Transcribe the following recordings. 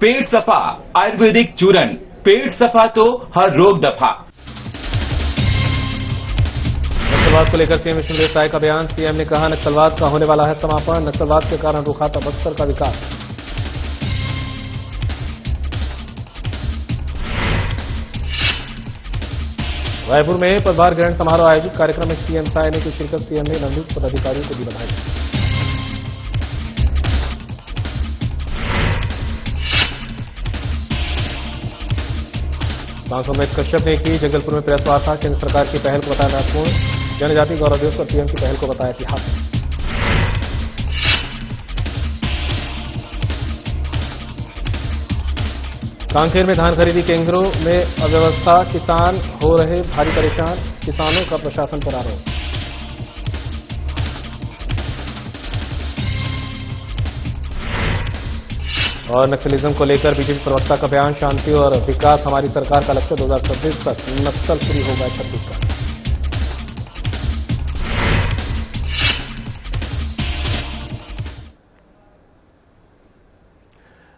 पेट सफा आयुर्वेदिक चूरन, पेट सफा तो हर रोग दफा। नक्सलवाद को लेकर सीएम विष्णुदेव साय का बयान। सीएम ने कहा नक्सलवाद का होने वाला है समापन, नक्सलवाद के कारण रुका था बस्तर का विकास। रायपुर में पदभार ग्रहण समारोह आयोजित, कार्यक्रम में सीएम साय ने की शिरकत। सीएम ने नवनियुक्त पदाधिकारियों को दी बधाई। सांसद अमित कश्यप ने की जगदलपुर में प्रेस वार्ता, केंद्र सरकार की पहल को बताया महत्वपूर्ण, जनजाति गौरव दिवस पर पीएम की पहल को बताया ऐतिहासिक। कांकेर में धान खरीदी केंद्रों में अव्यवस्था, किसान हो रहे भारी परेशान, किसानों का प्रशासन पर आरोप। और नक्सलिज्म को लेकर बीजेपी प्रवक्ता का बयान, शांति और विकास हमारी सरकार का लक्ष्य, 2026 तक नक्सल फ्री होगा छत्तीसगढ़।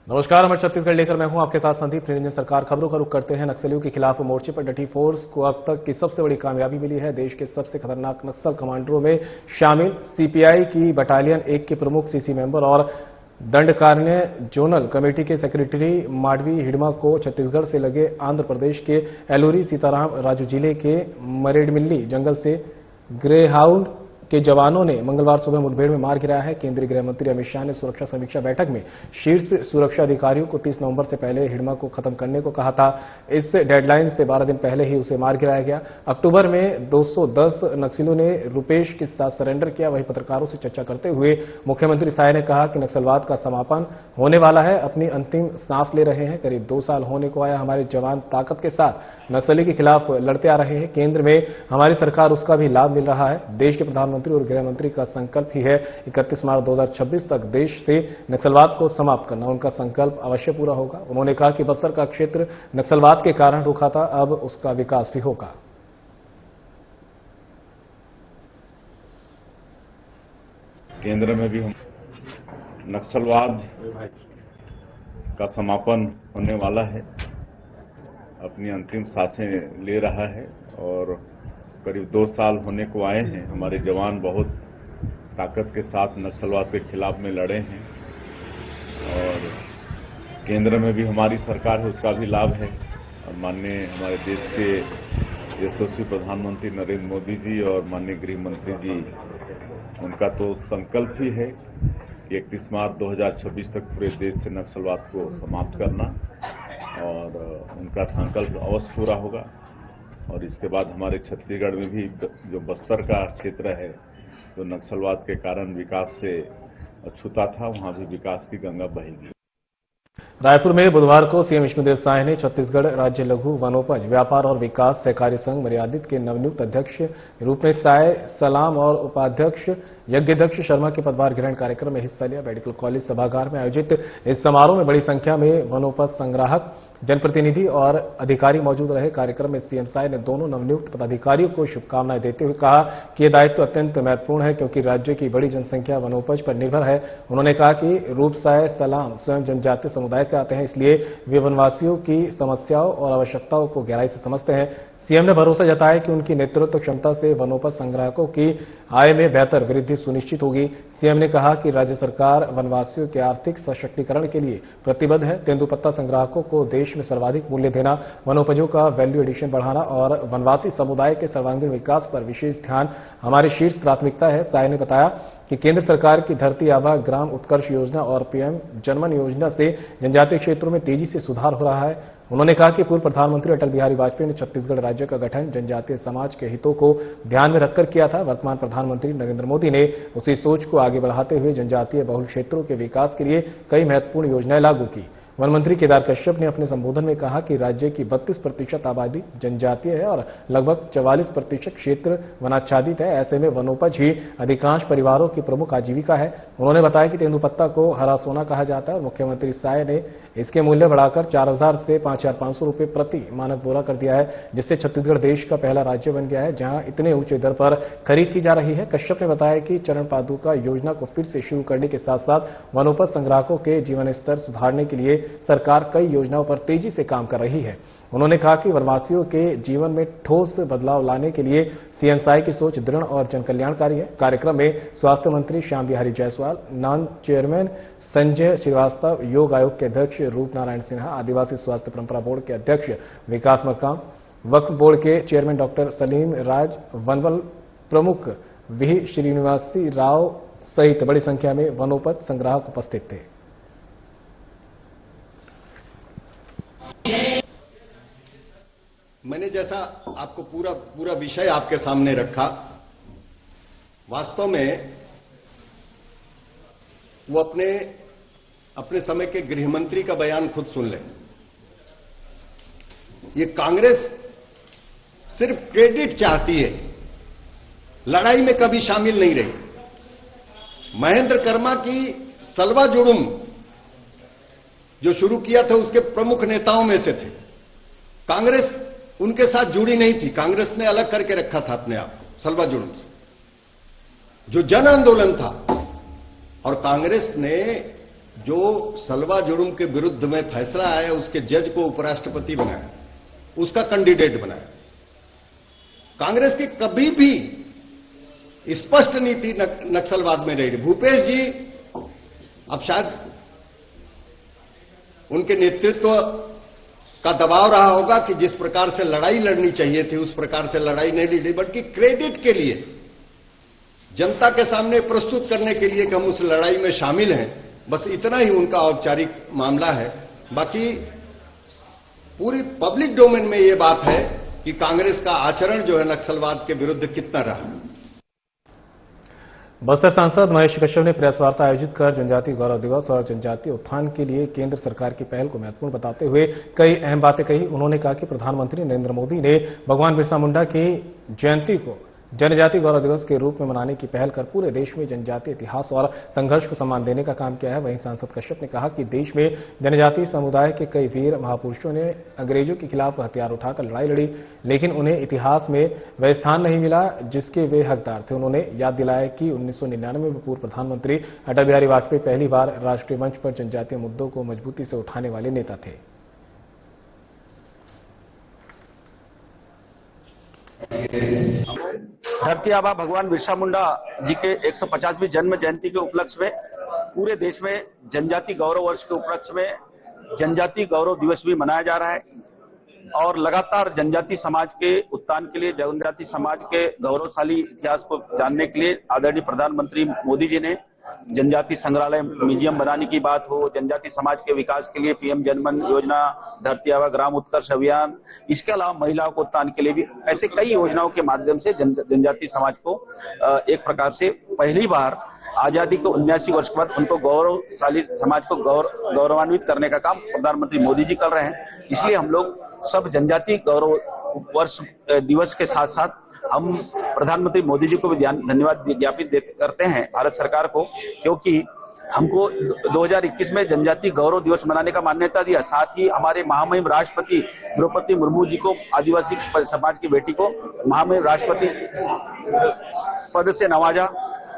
नमस्कार, हमारे छत्तीसगढ़ लेकर मैं हूं आपके साथ संदीप निरंजन। सरकार खबरों का रुख करते हैं। नक्सलियों के खिलाफ मोर्चे पर डटी फोर्स को अब तक की सबसे बड़ी कामयाबी मिली है। देश के सबसे खतरनाक नक्सल कमांडरों में शामिल सीपीआई की बटालियन 1 के प्रमुख सीसी मेंबर और दंडकारण्य जोनल कमेटी के सेक्रेटरी माडवी हिडमा को छत्तीसगढ़ से लगे आंध्र प्रदेश के एलूरी सीताराम राजू जिले के मरेडमिल्ली जंगल से ग्रेहाउंड के जवानों ने मंगलवार सुबह मुठभेड़ में मार गिराया है। केंद्रीय गृह मंत्री अमित शाह ने सुरक्षा समीक्षा बैठक में शीर्ष सुरक्षा अधिकारियों को 30 नवंबर से पहले हिडमा को खत्म करने को कहा था। इस डेडलाइन से 12 दिन पहले ही उसे मार गिराया गया। अक्टूबर में 210 नक्सलियों ने रुपेश के साथ सरेंडर किया। वहीं पत्रकारों से चर्चा करते हुए मुख्यमंत्री साय ने कहा कि नक्सलवाद का समापन होने वाला है, अपनी अंतिम सांस ले रहे हैं। करीब 2 साल होने को आया, हमारे जवान ताकत के साथ नक्सली के खिलाफ लड़ते आ रहे हैं। केंद्र में हमारी सरकार, उसका भी लाभ मिल रहा है। देश के प्रधानमंत्री और गृह मंत्री का संकल्प ही है 31 मार्च 2026 तक देश से नक्सलवाद को समाप्त करना। उनका संकल्प अवश्य पूरा होगा। उन्होंने कहा कि बस्तर का क्षेत्र नक्सलवाद के कारण रुका था, अब उसका विकास भी होगा। केंद्र में भी हम नक्सलवाद का समापन होने वाला है, अपनी अंतिम सांसें ले रहा है और करीब 2 साल होने को आए हैं। हमारे जवान बहुत ताकत के साथ नक्सलवाद के खिलाफ में लड़े हैं और केंद्र में भी हमारी सरकार है, उसका भी लाभ है। और माननीय हमारे देश के यशस्वी प्रधानमंत्री नरेंद्र मोदी जी और माननीय गृह मंत्री जी, उनका तो संकल्प ही है कि 31 मार्च 2026 तक पूरे देश से नक्सलवाद को समाप्त करना और उनका संकल्प अवश्य पूरा होगा। और इसके बाद हमारे छत्तीसगढ़ में भी जो बस्तर का क्षेत्र है, जो नक्सलवाद के कारण विकास से अछूता था, वहां भी विकास की गंगा बहेगी। रायपुर में बुधवार को सीएम विष्णुदेव साय ने छत्तीसगढ़ राज्य लघु वनोपज व्यापार और विकास सहकारी संघ मर्यादित के नवनियुक्त अध्यक्ष के रूप में साय सलाम और उपाध्यक्ष यज्ञदक्ष शर्मा के पदभार ग्रहण कार्यक्रम में हिस्सा लिया। मेडिकल कॉलेज सभागार में आयोजित इस समारोह में बड़ी संख्या में वनोपज संग्राहक, जनप्रतिनिधि और अधिकारी मौजूद रहे। कार्यक्रम में सीएम साय ने दोनों नवनियुक्त पदाधिकारियों को शुभकामनाएं देते हुए कहा कि यह दायित्व अत्यंत महत्वपूर्ण है क्योंकि राज्य की बड़ी जनसंख्या वनोपज पर निर्भर है। उन्होंने कहा कि रूप साय सलाम स्वयं जनजातीय समुदाय से आते हैं, इसलिए वे वनवासियों की समस्याओं और आवश्यकताओं को गहराई से समझते हैं। सीएम ने भरोसा जताया कि उनकी नेतृत्व क्षमता से वनोपज संग्राहकों की आय में बेहतर वृद्धि सुनिश्चित होगी। सीएम ने कहा कि राज्य सरकार वनवासियों के आर्थिक सशक्तिकरण के लिए प्रतिबद्ध है। तेंदुपत्ता संग्राहकों को देश में सर्वाधिक मूल्य देना, वनोपजों का वैल्यू एडिशन बढ़ाना और वनवासी समुदाय के सर्वांगीण विकास पर विशेष ध्यान हमारी शीर्ष प्राथमिकता है। साय ने बताया कि केंद्र सरकार की धरती आबा ग्राम उत्कर्ष योजना और पीएम जनमन योजना से जनजातीय क्षेत्रों में तेजी से सुधार हो रहा है। उन्होंने कहा कि पूर्व प्रधानमंत्री अटल बिहारी वाजपेयी ने छत्तीसगढ़ राज्य का गठन जनजातीय समाज के हितों को ध्यान में रखकर किया था। वर्तमान प्रधानमंत्री नरेंद्र मोदी ने उसी सोच को आगे बढ़ाते हुए जनजातीय बहुल क्षेत्रों के विकास के लिए कई महत्वपूर्ण योजनाएं लागू की। वन मंत्री केदार कश्यप ने अपने संबोधन में कहा कि राज्य की 32% आबादी जनजातीय है और लगभग 44% क्षेत्र वनाच्छादित है। ऐसे में वनोपज ही अधिकांश परिवारों की प्रमुख आजीविका है। उन्होंने बताया कि तेंदुपत्ता को हरा सोना कहा जाता है और मुख्यमंत्री साय ने इसके मूल्य बढ़ाकर 4,000 से 5,500 रुपए प्रति मानक बोरा कर दिया है, जिससे छत्तीसगढ़ देश का पहला राज्य बन गया है जहां इतने ऊंचे दर पर खरीद की जा रही है। कश्यप ने बताया कि चरण पादुका योजना को फिर से शुरू करने के साथ साथ वनोपज संग्राहकों के जीवन स्तर सुधारने के लिए सरकार कई योजनाओं पर तेजी से काम कर रही है। उन्होंने कहा कि वनवासियों के जीवन में ठोस बदलाव लाने के लिए सीएमसाई की सोच दृढ़ और जनकल्याणकारी है। कार्यक्रम में स्वास्थ्य मंत्री श्याम बिहारी जायसवाल, नॉन चेयरमैन संजय श्रीवास्तव, योग आयोग के अध्यक्ष रूप नारायण सिन्हा, आदिवासी स्वास्थ्य परंपरा बोर्ड के अध्यक्ष विकास मक्काम, वक्फ बोर्ड के चेयरमैन डॉक्टर सलीम राज, वनबल प्रमुख वी श्रीनिवासी राव सहित बड़ी संख्या में वनोपज संग्राहक उपस्थित थे। मैंने जैसा आपको पूरा विषय आपके सामने रखा, वास्तव में वो अपने समय के गृह मंत्री का बयान खुद सुन लें। ये कांग्रेस सिर्फ क्रेडिट चाहती है, लड़ाई में कभी शामिल नहीं रही। महेंद्र कर्मा की सलवा जुड़ुम जो शुरू किया था उसके प्रमुख नेताओं में से थे। कांग्रेस उनके साथ जुड़ी नहीं थी, कांग्रेस ने अलग करके रखा था अपने आप को सलवा जुड़ुम से, जो जन आंदोलन था। और कांग्रेस ने जो सलवा जुड़ुम के विरुद्ध में फैसला आया उसके जज को उपराष्ट्रपति बनाया, उसका कैंडिडेट बनाया। कांग्रेस की कभी भी स्पष्ट नीति नक्सलवाद में रही। भूपेश जी अब शायद उनके नेतृत्व का दबाव रहा होगा कि जिस प्रकार से लड़ाई लड़नी चाहिए थी उस प्रकार से लड़ाई नहीं लड़ी, बल्कि क्रेडिट के लिए, जनता के सामने प्रस्तुत करने के लिए कि हम उस लड़ाई में शामिल हैं, बस इतना ही उनका औपचारिक मामला है। बाकी पूरी पब्लिक डोमेन में यह बात है कि कांग्रेस का आचरण जो है नक्सलवाद के विरुद्ध कितना रहा। बस्तर सांसद महेश कश्यप ने प्रेस वार्ता आयोजित कर जनजातीय गौरव दिवस और जनजातीय उत्थान के लिए केंद्र सरकार की पहल को महत्वपूर्ण बताते हुए कई अहम बातें कही। उन्होंने कहा कि प्रधानमंत्री नरेंद्र मोदी ने भगवान बिरसा मुंडा की जयंती को जनजातीय गौरव दिवस के रूप में मनाने की पहल कर पूरे देश में जनजातीय इतिहास और संघर्ष को सम्मान देने का काम किया है। वहीं सांसद कश्यप ने कहा कि देश में जनजातीय समुदाय के कई वीर महापुरुषों ने अंग्रेजों के खिलाफ हथियार उठाकर लड़ाई लड़ी, लेकिन उन्हें इतिहास में वह स्थान नहीं मिला जिसके वे हकदार थे। उन्होंने याद दिलाया कि 1999 में पूर्व प्रधानमंत्री अटल बिहारी वाजपेयी पहली बार राष्ट्रीय मंच पर जनजातीय मुद्दों को मजबूती से उठाने वाले नेता थे। धरती आबा भगवान बिरसा मुंडा जी के 150वीं जन्म जयंती के उपलक्ष्य में पूरे देश में जनजाति गौरव वर्ष के उपलक्ष्य में जनजाति गौरव दिवस भी मनाया जा रहा है। और लगातार जनजाति समाज के उत्थान के लिए, जनजाति समाज के गौरवशाली इतिहास को जानने के लिए आदरणीय प्रधानमंत्री मोदी जी ने जनजाति संग्रहालय म्यूजियम बनाने की बात हो, जनजाति समाज के विकास के लिए पीएम जनमन योजना, धरती आबा ग्राम उत्कर्ष अभियान, इसके अलावा महिलाओं को उत्थान के लिए भी ऐसे कई योजनाओं के माध्यम से जनजाति समाज को एक प्रकार से पहली बार आजादी को 79 वर्ष के बाद उनको गौरवशाली समाज को गौरवान्वित करने का काम प्रधानमंत्री मोदी जी कर रहे हैं। इसलिए हम लोग सब जनजाति गौरव वर्ष दिवस के साथ साथ हम प्रधानमंत्री मोदी जी को भी धन्यवाद ज्ञापित करते हैं भारत सरकार को, क्योंकि हमको 2021 में जनजाति गौरव दिवस मनाने का मान्यता दिया। साथ ही हमारे महामहिम राष्ट्रपति द्रौपदी मुर्मू जी को, आदिवासी समाज की बेटी को महामहिम राष्ट्रपति पद से नवाजा।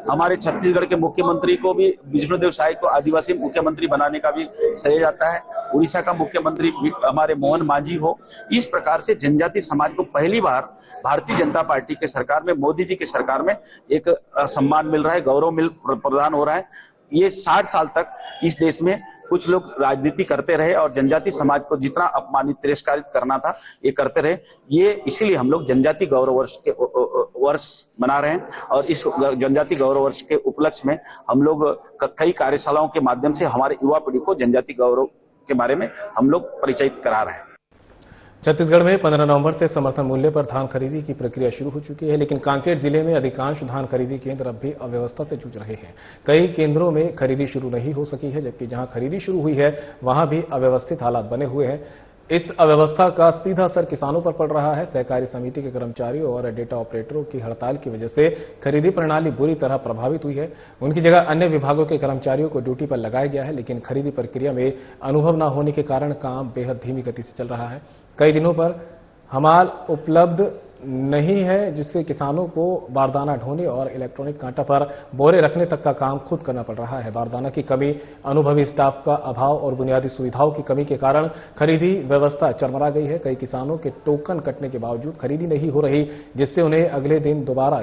हमारे छत्तीसगढ़ के मुख्यमंत्री को भी विष्णुदेव साय को आदिवासी मुख्यमंत्री बनाने का भी श्रेय जाता है। उड़ीसा का मुख्यमंत्री हमारे मोहन मांझी हो। इस प्रकार से जनजाति समाज को पहली बार भारतीय जनता पार्टी के सरकार में, मोदी जी की सरकार में एक सम्मान मिल रहा है, गौरव प्रदान हो रहा है। ये 60 साल तक इस देश में कुछ लोग राजनीति करते रहे और जनजाति समाज को जितना अपमानित तिरस्कारित करना था ये करते रहे। ये इसीलिए हम लोग जनजाति गौरव वर्ष मना रहे हैं और इस जनजाति गौरव वर्ष के उपलक्ष्य में हम लोग कई कार्यशालाओं के माध्यम से हमारे युवा पीढ़ी को जनजाति गौरव के बारे में हम लोग परिचित करा रहे हैं। छत्तीसगढ़ में 15 नवंबर से समर्थन मूल्य पर धान खरीदी की प्रक्रिया शुरू हो चुकी है, लेकिन कांकेर जिले में अधिकांश धान खरीदी केंद्र अब भी अव्यवस्था से जूझ रहे हैं। कई केंद्रों में खरीदी शुरू नहीं हो सकी है, जबकि जहां खरीदी शुरू हुई है वहां भी अव्यवस्थित हालात बने हुए हैं। इस अव्यवस्था का सीधा असर किसानों पर पड़ रहा है। सहकारी समिति के कर्मचारियों और डेटा ऑपरेटरों की हड़ताल की वजह से खरीदी प्रणाली बुरी तरह प्रभावित हुई है। उनकी जगह अन्य विभागों के कर्मचारियों को ड्यूटी पर लगाया गया है, लेकिन खरीदी प्रक्रिया में अनुभव न होने के कारण काम बेहद धीमी गति से चल रहा है। कई दिनों पर हमाल उपलब्ध नहीं है, जिससे किसानों को बारदाना ढोने और इलेक्ट्रॉनिक कांटा पर बोरे रखने तक का काम खुद करना पड़ रहा है। बारदाना की कमी, अनुभवी स्टाफ का अभाव और बुनियादी सुविधाओं की कमी के कारण खरीदी व्यवस्था चरमरा गई है। कई किसानों के टोकन कटने के बावजूद खरीदी नहीं हो रही, जिससे उन्हें अगले दिन दोबारा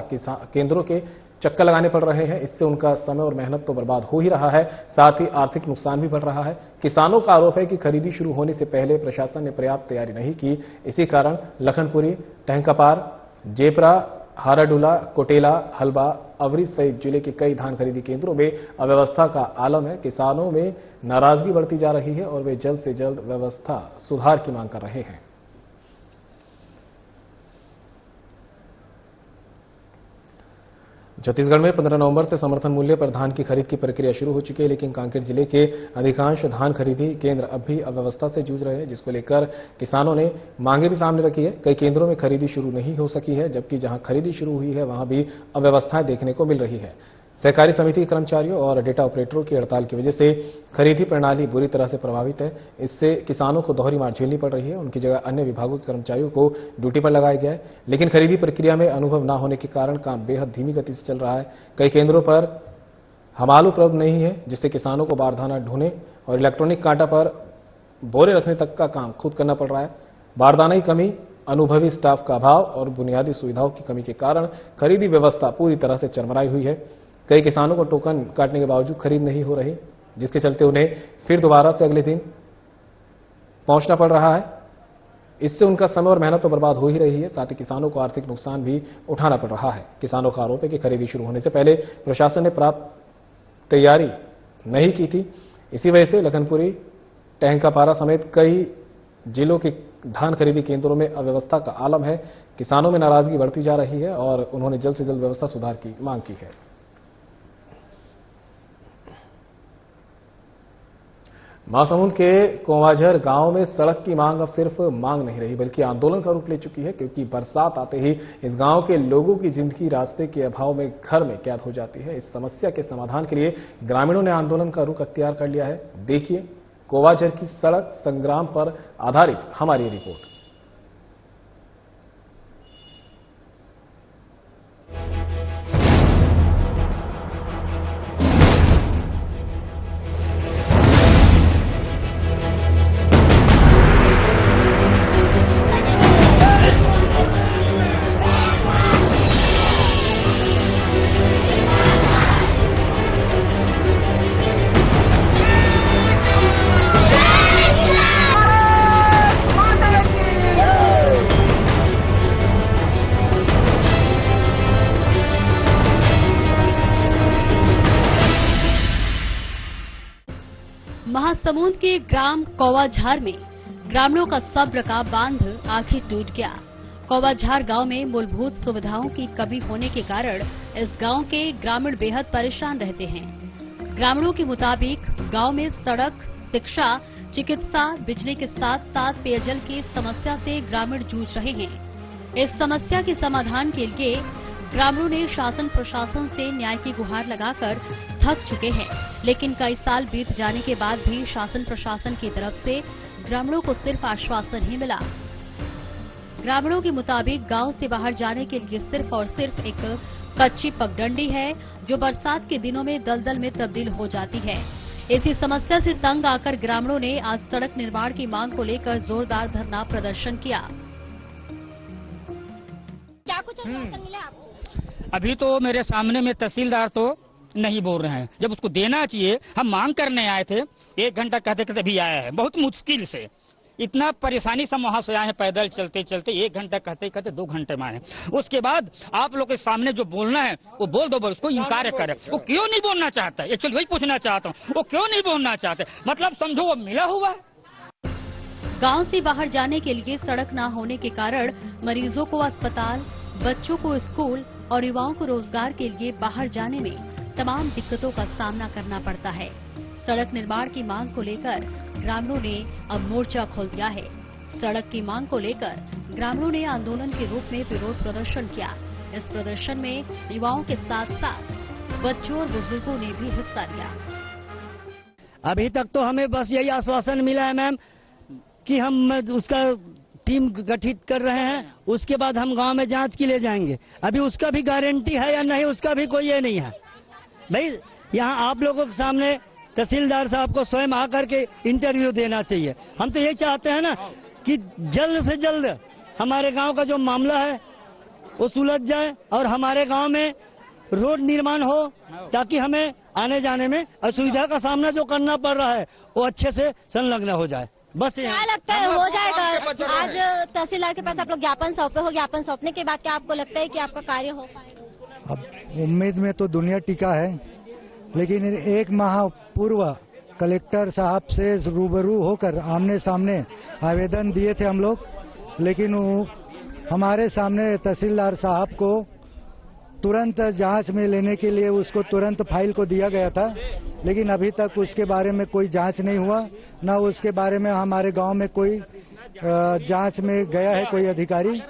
केंद्रों के चक्कर लगाने पड़ रहे हैं। इससे उनका समय और मेहनत तो बर्बाद हो ही रहा है, साथ ही आर्थिक नुकसान भी बढ़ रहा है। किसानों का आरोप है कि खरीदी शुरू होने से पहले प्रशासन ने पर्याप्त तैयारी नहीं की। इसी कारण लखनपुरी, टहंकापार, जेपरा, हाराडूला, कोटेला, हलबा, अवरी सहित जिले के कई धान खरीदी केंद्रों में अव्यवस्था का आलम है। किसानों में नाराजगी बढ़ती जा रही है और वे जल्द से जल्द व्यवस्था सुधार की मांग कर रहे हैं। छत्तीसगढ़ में 15 नवंबर से समर्थन मूल्य पर धान की खरीद की प्रक्रिया शुरू हो चुकी है, लेकिन कांकेर जिले के अधिकांश धान खरीदी केंद्र अब भी अव्यवस्था से जूझ रहे हैं, जिसको लेकर किसानों ने मांगे भी सामने रखी है। कई केंद्रों में खरीदी शुरू नहीं हो सकी है, जबकि जहां खरीदी शुरू हुई है वहां भी अव्यवस्थाएं देखने को मिल रही है। सहकारी समिति के कर्मचारियों और डेटा ऑपरेटरों की हड़ताल की वजह से खरीदी प्रणाली बुरी तरह से प्रभावित है। इससे किसानों को दोहरी मार झेलनी पड़ रही है। उनकी जगह अन्य विभागों के कर्मचारियों को ड्यूटी पर लगाया गया है, लेकिन खरीदी प्रक्रिया में अनुभव न होने के कारण काम बेहद धीमी गति से चल रहा है। कई केंद्रों पर हमाल उपलब्ध नहीं है, जिससे किसानों को बारदाना ढोने और इलेक्ट्रॉनिक कांटा पर बोरे रखने तक का काम खुद करना पड़ रहा है। बारदाना की कमी, अनुभवी स्टाफ का अभाव और बुनियादी सुविधाओं की कमी के कारण खरीदी व्यवस्था पूरी तरह से चरमराई हुई है। कई किसानों को टोकन काटने के बावजूद खरीद नहीं हो रही, जिसके चलते उन्हें फिर दोबारा से अगले दिन पहुंचना पड़ रहा है। इससे उनका समय और मेहनत तो बर्बाद हो ही रही है, साथ ही किसानों को आर्थिक नुकसान भी उठाना पड़ रहा है। किसानों का आरोप है कि खरीदी शुरू होने से पहले प्रशासन ने प्राप्त तैयारी नहीं की थी। इसी वजह से लखनपुरी, टहंकापारा समेत कई जिलों के धान खरीदी केंद्रों में अव्यवस्था का आलम है। किसानों में नाराजगी बढ़ती जा रही है और उन्होंने जल्द से जल्द व्यवस्था सुधार की मांग की है। महासमुंद के कोवाझर गांव में सड़क की मांग अब सिर्फ मांग नहीं रही, बल्कि आंदोलन का रूप ले चुकी है, क्योंकि बरसात आते ही इस गांव के लोगों की जिंदगी रास्ते के अभाव में घर में कैद हो जाती है। इस समस्या के समाधान के लिए ग्रामीणों ने आंदोलन का रुख अख्तियार कर लिया है। देखिए कोवाझर की सड़क संग्राम पर आधारित हमारी रिपोर्ट। महासमुंद के ग्राम कोवाझार में ग्रामीणों का सब्र का बांध आखिर टूट गया। कोवाझार गांव में मूलभूत सुविधाओं की कमी होने के कारण इस गांव के ग्रामीण बेहद परेशान रहते हैं। ग्रामीणों के मुताबिक गांव में सड़क, शिक्षा, चिकित्सा, बिजली के साथ साथ पेयजल की समस्या से ग्रामीण जूझ रहे हैं। इस समस्या के समाधान के लिए ग्रामीणों ने शासन प्रशासन से न्याय की गुहार लगाकर थक चुके हैं, लेकिन कई साल बीत जाने के बाद भी शासन प्रशासन की तरफ से ग्रामीणों को सिर्फ आश्वासन ही मिला। ग्रामीणों के मुताबिक गांव से बाहर जाने के लिए सिर्फ और सिर्फ एक कच्ची पगडंडी है, जो बरसात के दिनों में दलदल में तब्दील हो जाती है। इसी समस्या से तंग आकर ग्रामीणों ने आज सड़क निर्माण की मांग को लेकर जोरदार धरना प्रदर्शन किया। क्या कुछ आश्वासन मिला आपको? अभी तो मेरे सामने में तहसीलदार तो नहीं बोल रहे हैं, जब उसको देना चाहिए। हम मांग करने आए थे, 1 घंटा कहते कहते भी आया है, बहुत मुश्किल से। इतना परेशानी से वहां से आए हैं, पैदल चलते चलते 1 घंटा कहते कहते 2 घंटे में आए। उसके बाद आप लोग के सामने जो बोलना है वो बोल दो, बस उसको इनकार करे। वो क्यों नहीं बोलना चाहता है, एक्चुअली वही पूछना चाहता हूँ, वो क्यों नहीं बोलना चाहते? मतलब समझो वो मिला हुआ है। गांव से बाहर जाने के लिए सड़क न होने के कारण मरीजों को अस्पताल, बच्चों को स्कूल और युवाओं को रोजगार के लिए बाहर जाने में तमाम दिक्कतों का सामना करना पड़ता है। सड़क निर्माण की मांग को लेकर ग्रामीणों ने अब मोर्चा खोल दिया है। सड़क की मांग को लेकर ग्रामीणों ने आंदोलन के रूप में विरोध प्रदर्शन किया। इस प्रदर्शन में युवाओं के साथ साथ बच्चों और बुजुर्गों ने भी हिस्सा लिया। अभी तक तो हमें बस यही आश्वासन मिला है मैम कि हम उसका टीम गठित कर रहे हैं, उसके बाद हम गांव में जांच के लिए जाएंगे। अभी उसका भी गारंटी है या नहीं, उसका भी कोई ये नहीं है। भाई यहाँ आप लोगों के सामने तहसीलदार साहब को स्वयं आकर के इंटरव्यू देना चाहिए। हम तो ये चाहते हैं ना कि जल्द से जल्द हमारे गांव का जो मामला है वो सुलझ जाए और हमारे गांव में रोड निर्माण हो, ताकि हमें आने जाने में असुविधा का सामना जो करना पड़ रहा है वो अच्छे से संलग्न हो जाए। बस क्या लगता है हो जाएगा? आज तहसीलदार के पास आप लोग ज्ञापन सौंपे हो, ज्ञापन सौंपने के बाद क्या आपको लगता है कि आपका कार्य हो पाएगा? अब उम्मीद में तो दुनिया टिका है, लेकिन एक माह पूर्व कलेक्टर साहब से रूबरू होकर आमने सामने आवेदन दिए थे हम लोग, लेकिन हमारे सामने तहसीलदार साहब को तुरंत जांच में लेने के लिए उसको तुरंत फाइल को दिया गया था, लेकिन अभी तक उसके बारे में कोई जांच नहीं हुआ, न उसके बारे में हमारे गांव में कोई जांच में गया है कोई अधिकारी।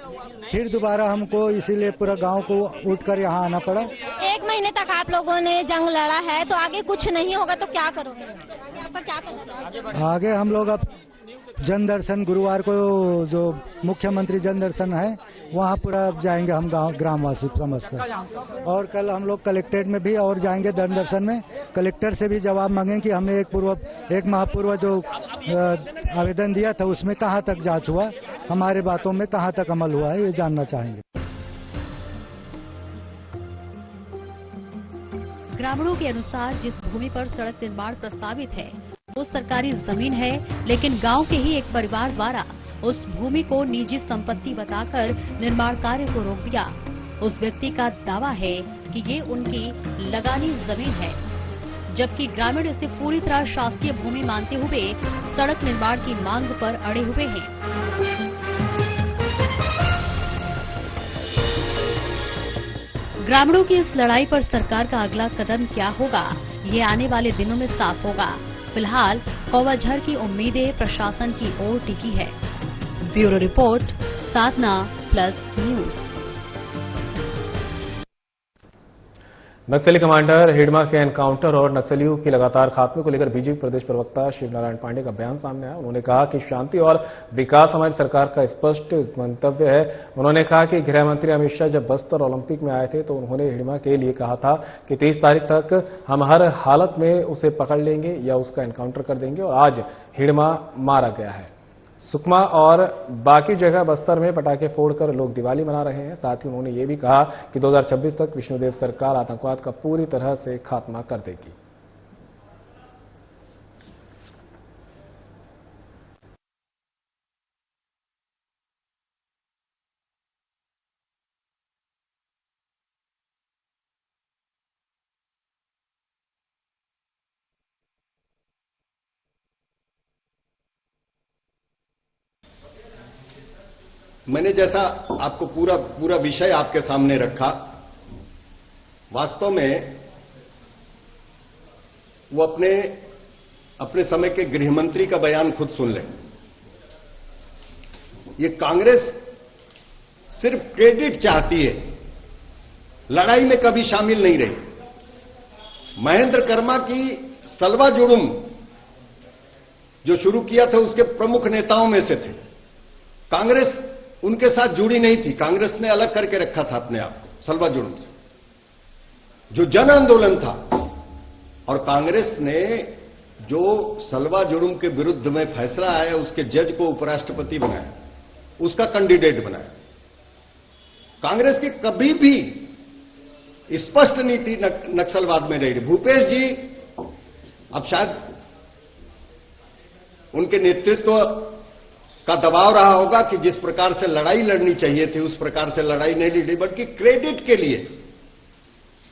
फिर दोबारा हमको इसीलिए पूरा गांव को उठकर यहाँ आना पड़ा। 1 महीने तक आप लोगों ने जंग लड़ा है, तो आगे कुछ नहीं होगा तो क्या करोगे? आगे आपका क्या करना है? आगे हम लोग अब जन दर्शन गुरुवार को जो मुख्यमंत्री जन दर्शन है वहाँ पूरा जाएंगे हम गांव ग्रामवासी समझकर, और कल हम लोग कलेक्ट्रेट में भी और जाएंगे जन दर्शन में। कलेक्टर से भी जवाब मांगेंगे कि हमने एक माह पूर्व जो आवेदन दिया था उसमें कहाँ तक जांच हुआ, हमारे बातों में कहाँ तक अमल हुआ है, ये जानना चाहेंगे। ग्रामीणों के अनुसार जिस भूमि पर सड़क निर्माण प्रस्तावित है वो सरकारी जमीन है, लेकिन गांव के ही एक परिवार द्वारा उस भूमि को निजी संपत्ति बताकर निर्माण कार्य को रोक दिया। उस व्यक्ति का दावा है कि ये उनकी लगानी जमीन है, जबकि ग्रामीण इसे पूरी तरह शासकीय भूमि मानते हुए सड़क निर्माण की मांग पर अड़े हुए हैं। ग्रामीणों की इस लड़ाई पर सरकार का अगला कदम क्या होगा, ये आने वाले दिनों में साफ होगा। फिलहाल कौवाझर की उम्मीदें प्रशासन की ओर टिकी है। ब्यूरो रिपोर्ट, साधना प्लस न्यूज। नक्सली कमांडर हिडमा के एनकाउंटर और नक्सलियों की लगातार खात्मे को लेकर बीजेपी प्रदेश प्रवक्ता शिवनारायण पांडे का बयान सामने आया। उन्होंने कहा कि शांति और विकास हमारी सरकार का स्पष्ट मंतव्य है। उन्होंने कहा कि गृह मंत्री अमित शाह जब बस्तर ओलंपिक में आए थे तो उन्होंने हिडमा के लिए कहा था कि 30 तारीख तक हम हर हालत में उसे पकड़ लेंगे या उसका एनकाउंटर कर देंगे, और आज हिडमा मारा गया है। सुकमा और बाकी जगह बस्तर में पटाखे फोड़कर लोग दिवाली मना रहे हैं। साथ ही उन्होंने ये भी कहा कि 2026 तक विष्णुदेव सरकार आतंकवाद का पूरी तरह से खात्मा कर देगी। मैंने जैसा आपको पूरा विषय आपके सामने रखा, वास्तव में वो अपने समय के गृह मंत्री का बयान खुद सुन लें। ये कांग्रेस सिर्फ क्रेडिट चाहती है, लड़ाई में कभी शामिल नहीं रही। महेंद्र कर्मा की सलवा जुड़ुम जो शुरू किया था उसके प्रमुख नेताओं में से थे। कांग्रेस उनके साथ जुड़ी नहीं थी, कांग्रेस ने अलग करके रखा था अपने आप को सलवा जुड़ुम से, जो जन आंदोलन था। और कांग्रेस ने जो सलवा जुड़ुम के विरुद्ध में फैसला आया उसके जज को उपराष्ट्रपति बनाया, उसका कैंडिडेट बनाया। कांग्रेस की कभी भी स्पष्ट नीति नक्सलवाद में रही। भूपेश जी अब शायद उनके नेतृत्व का दबाव रहा होगा कि जिस प्रकार से लड़ाई लड़नी चाहिए थी उस प्रकार से लड़ाई नहीं लड़ी, बल्कि क्रेडिट के लिए,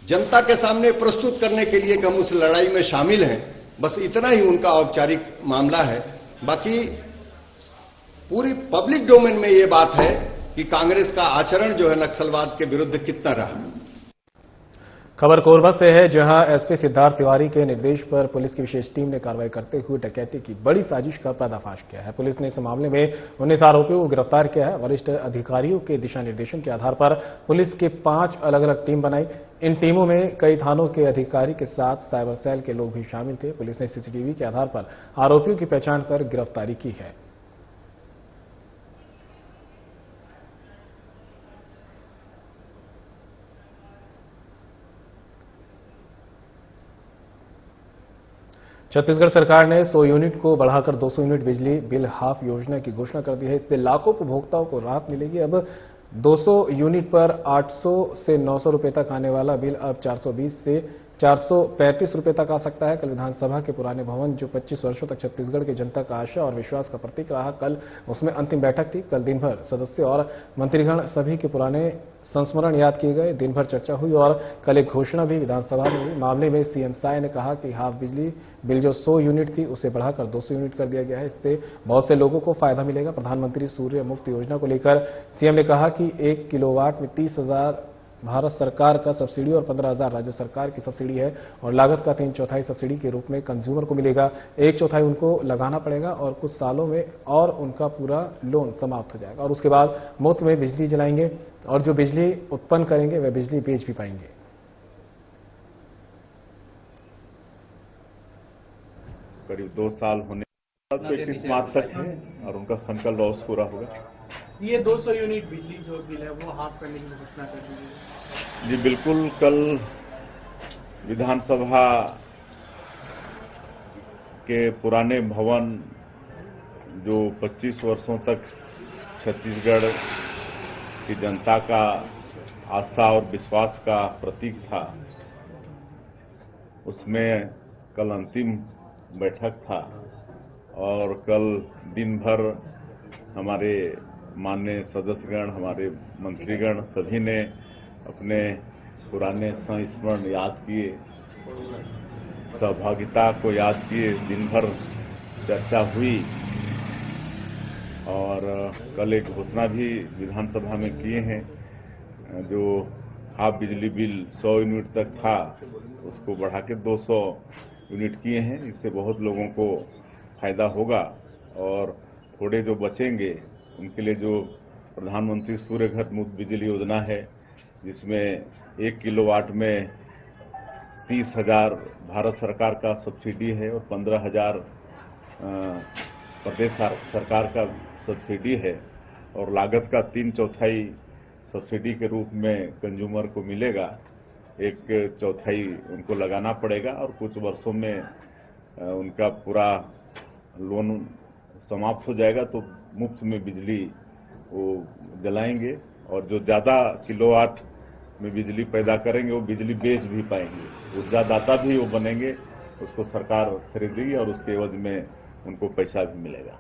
जनता के सामने प्रस्तुत करने के लिए कि हम उस लड़ाई में शामिल हैं, बस इतना ही उनका औपचारिक मामला है। बाकी पूरी पब्लिक डोमेन में ये बात है कि कांग्रेस का आचरण जो है नक्सलवाद के विरुद्ध कितना रहा। खबर कोरबा से है, जहां एसपी सिद्धार्थ तिवारी के निर्देश पर पुलिस की विशेष टीम ने कार्रवाई करते हुए डकैती की बड़ी साजिश का पर्दाफाश किया है। पुलिस ने इस मामले में 19 आरोपियों को गिरफ्तार किया है। वरिष्ठ अधिकारियों के दिशा निर्देशन के आधार पर पुलिस की 5 अलग अलग टीम बनाई। इन टीमों में कई थानों के अधिकारी के साथ साइबर सेल के लोग भी शामिल थे। पुलिस ने सीसीटीवी के आधार पर आरोपियों की पहचान कर गिरफ्तारी की है। छत्तीसगढ़ सरकार ने 100 यूनिट को बढ़ाकर 200 यूनिट बिजली बिल हाफ योजना की घोषणा कर दी है। इससे लाखों उपभोक्ताओं को राहत मिलेगी। अब 200 यूनिट पर 800 से 900 रुपए तक आने वाला बिल अब 420 से 435 रुपए तक आ सकता है। कल विधानसभा के पुराने भवन, जो 25 वर्षों तक छत्तीसगढ़ की जनता का आशा और विश्वास का प्रतीक रहा, कल उसमें अंतिम बैठक थी। कल दिन भर सदस्य और मंत्रीगण सभी के पुराने संस्मरण याद किए गए, दिन भर चर्चा हुई और कल एक घोषणा भी विधानसभा में हुई। मामले में सीएम साय ने कहा कि हाफ बिजली बिल जो 100 यूनिट थी उसे बढ़ाकर 200 यूनिट कर दिया गया है। इससे बहुत से लोगों को फायदा मिलेगा। प्रधानमंत्री सूर्य मुफ्त योजना को लेकर सीएम ने कहा कि 1 किलोवाट में 30,000 भारत सरकार का सब्सिडी और 15,000 राज्य सरकार की सब्सिडी है और लागत का 3/4 सब्सिडी के रूप में कंज्यूमर को मिलेगा। 1/4 उनको लगाना पड़ेगा और कुछ सालों में और उनका पूरा लोन समाप्त हो जाएगा और उसके बाद मुफ्त में बिजली जलाएंगे और जो बिजली उत्पन्न करेंगे वह बिजली बेच भी पाएंगे। करीब 2 साल होने 31 मार्च तक है और उनका संकल्प अवश्य पूरा होगा। ये 200 यूनिट बिजली जो बिल है वो हाफ करने की घोषणा कर दी है। जी बिल्कुल, कल विधानसभा के पुराने भवन, जो 25 वर्षों तक छत्तीसगढ़ की जनता का आशा और विश्वास का प्रतीक था, उसमें कल अंतिम बैठक था और कल दिन भर हमारे माननीय सदस्यगण, हमारे मंत्रीगण सभी ने अपने पुराने संस्मरण याद किए, सहभागिता को याद किए, दिन भर चर्चा हुई और कल एक घोषणा भी विधानसभा में किए हैं। जो हाफ बिजली बिल 100 यूनिट तक था उसको बढ़ा के 200 यूनिट किए हैं। इससे बहुत लोगों को फायदा होगा और थोड़े जो बचेंगे उनके लिए जो प्रधानमंत्री सूर्य घर मुफ्त बिजली योजना है, जिसमें 1 किलोवाट में 30,000 भारत सरकार का सब्सिडी है और 15,000 प्रदेश सरकार का सब्सिडी है और लागत का 3/4 सब्सिडी के रूप में कंज्यूमर को मिलेगा। 1/4 उनको लगाना पड़ेगा और कुछ वर्षों में उनका पूरा लोन समाप्त हो जाएगा तो मुफ्त में बिजली वो जलाएंगे और जो ज्यादा किलोवाट में बिजली पैदा करेंगे वो बिजली बेच भी पाएंगे। ऊर्जादाता भी वो बनेंगे, उसको सरकार खरीदेगी और उसके एवज में उनको पैसा भी मिलेगा।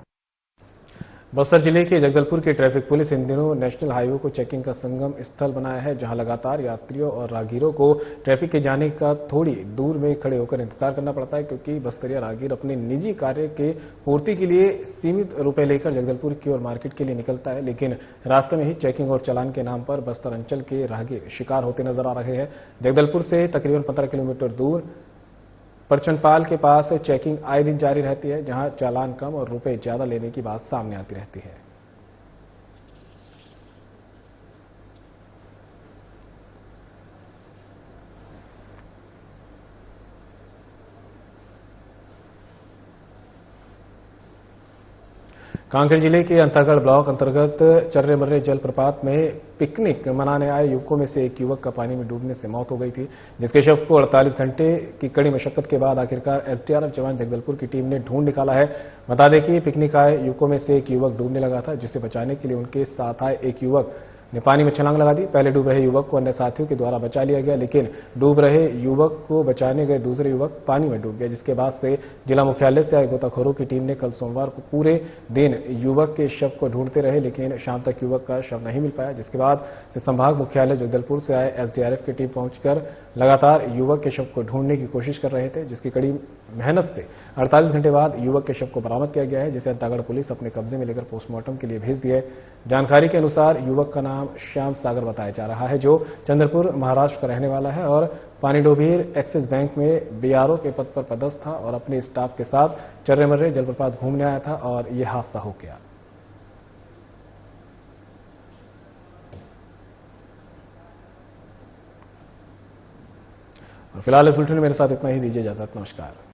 बस्तर जिले के जगदलपुर की ट्रैफिक पुलिस इन दिनों नेशनल हाईवे को चेकिंग का संगम स्थल बनाया है, जहां लगातार यात्रियों और राहगीरों को ट्रैफिक के जाने का थोड़ी दूर में खड़े होकर इंतजार करना पड़ता है, क्योंकि बस्तरिया राहगीर अपने निजी कार्य के पूर्ति के लिए सीमित रुपए लेकर जगदलपुर की ओर मार्केट के लिए निकलता है, लेकिन रास्ते में ही चेकिंग और चालान के नाम पर बस्तर अंचल के राहगीर शिकार होते नजर आ रहे हैं। जगदलपुर से तकरीबन 15 किलोमीटर दूर परचनपाल के पास चेकिंग आए दिन जारी रहती है, जहां चालान कम और रुपए ज्यादा लेने की बात सामने आती रहती है। कांकेर जिले के अंतागढ़ ब्लॉक अंतर्गत चर्रेमर्रे जलप्रपात में पिकनिक मनाने आए युवकों में से एक युवक का पानी में डूबने से मौत हो गई थी, जिसके शव को 48 घंटे की कड़ी मशक्कत के बाद आखिरकार एसडीआरएफ जवान जगदलपुर की टीम ने ढूंढ निकाला है। बता दें कि पिकनिक आए युवकों में से एक युवक डूबने लगा था, जिसे बचाने के लिए उनके साथ आए एक युवक ने पानी में छलांग लगा दी। पहले डूब रहे युवक को अन्य साथियों के द्वारा बचा लिया गया, लेकिन डूब रहे युवक को बचाने गए दूसरे युवक पानी में डूब गया, जिसके बाद से जिला मुख्यालय से आए गोताखोरों की टीम ने कल सोमवार को पूरे दिन युवक के शव को ढूंढते रहे, लेकिन शाम तक युवक का शव नहीं मिल पाया, जिसके बाद से संभाग मुख्यालय जगदलपुर से आए एसडीआरएफ की टीम पहुंचकर लगातार युवक के शव को ढूंढने की कोशिश कर रहे थे, जिसकी कड़ी मेहनत से 48 घंटे बाद युवक के शव को बरामद किया गया है, जिसे अंतागढ़ पुलिस अपने कब्जे में लेकर पोस्टमार्टम के लिए भेज दी है। जानकारी के अनुसार युवक का नाम श्याम सागर बताया जा रहा है, जो चंद्रपुर महाराष्ट्र का रहने वाला है और पानीडोबीर एक्सिस बैंक में बीआरओ के पद पर पदस्थ था और अपने स्टाफ के साथ चर्रेमर्रे जलप्रपात घूमने आया था और यह हादसा हो गया। फिलहाल इस बुलेटिन में मेरे साथ इतना ही। दीजिए इजाजत। नमस्कार।